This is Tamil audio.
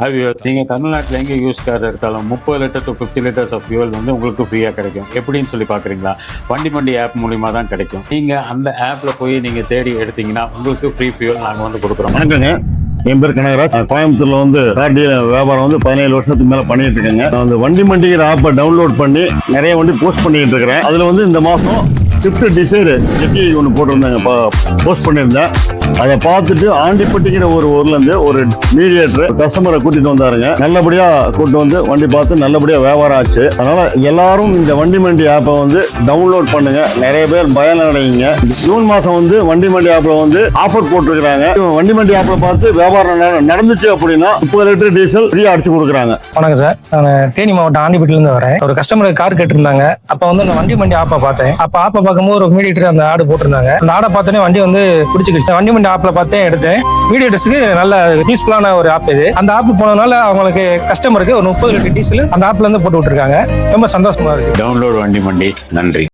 நீங்க தமிழ்நாட்டில் எங்க யூஸ் கார் எடுத்தாலும் 30 litre to 50 litres of fuel வந்து உங்களுக்கு ஃப்ரீயா கிடைக்கும். எப்படின்னு சொல்லி பாக்குறீங்களா? வண்டி மண்டி ஆப் மூலியமா தான் கிடைக்கும். நீங்க அந்த ஆப்ல போய் நீங்க தேடி எடுத்தீங்கன்னா உங்களுக்கு ஃப்ரீ ஃபியூல் நாங்க வந்து கொடுக்குறோம். வணக்கங்க, என் பேர் கனகராஜ். கோயம்புத்தூர்ல வந்து கார் டீலர் வியாபாரம் வந்து 17 வருஷத்துக்கு மேல பண்ணிட்டு இருக்கேங்க. நான் வந்து வண்டி மண்டிங்கிற ஆப்பை டவுன்லோட் பண்ணி நிறைய வண்டி போஸ்ட் பண்ணிட்டு இருக்கிறேன். அதுல வந்து இந்த மாசம் ஸ்விஃப்ட் டிசைர் ஜெட்டி ஒன்று போட்டிருந்தாங்க, போஸ்ட் பண்ணியிருந்தேன். அதை பார்த்துட்டு ஆண்டிப்பட்டிங்கிற ஒரு ஊர்ல இருந்து ஒரு மீடியேட்டர் கஸ்டமரை கூட்டிட்டு வந்தாருங்க. நல்லபடியா கூட்டு வந்து வண்டி பார்த்து நல்லபடியா வியாபாரம் ஆச்சு. அதனால எல்லாரும் இந்த வண்டி மண்டி ஆப்பை வந்து டவுன்லோட் பண்ணுங்க, நிறைய பேர் பயனடைங்க. ஜூன் மாசம் வந்து வண்டி மண்டி ஆப்ல வந்து ஆஃபர் போட்டிருக்கிறாங்க. வண்டி மண்டி ஆப்ல பார்த்து வியாபாரம் நடந்துச்சு அப்படின்னா 30 லிட்டர் டீசல் ஃப்ரீயா அடிச்சு கொடுக்குறாங்க. வணக்கம் சார், நான் தேனி மாவட்டம் ஆண்டிப்பட்டில இருந்து வரேன். ஒரு கஸ்டமர் கார் கேட்டிருந்தாங்க. அப்ப வந்து அந்த வண்டி மண்டி ஆப்பை பார்த்தேன். அப்ப ஆப்பை பார்க்கும்போது ஒரு மீடியேட்டர் அந்த ஆடு போட்டிருந்தாங்க. அந்த ஆடை பார்த்தோன்னே வண்டி வந்து பிடிச்சிக்கிச்சு. வண்டி மண்டி ஆப்ல பார்த்தேன், எடுத்தேன். மீடியேட்டர்ஸ்க்கு நல்ல யூஸ்ஃபுல்லான ஒரு ஆப் இது. அந்த ஆப் போனதுனால அவங்களுக்கு கஸ்டமருக்கு ஒரு 30 லிட்டர் டீசல் அந்த ஆப்ல இருந்து போட்டு விட்டுருக்காங்க. ரொம்ப சந்தோஷமா இருக்கு. டவுன்லோட் வண்டி மண்டி. நன்றி.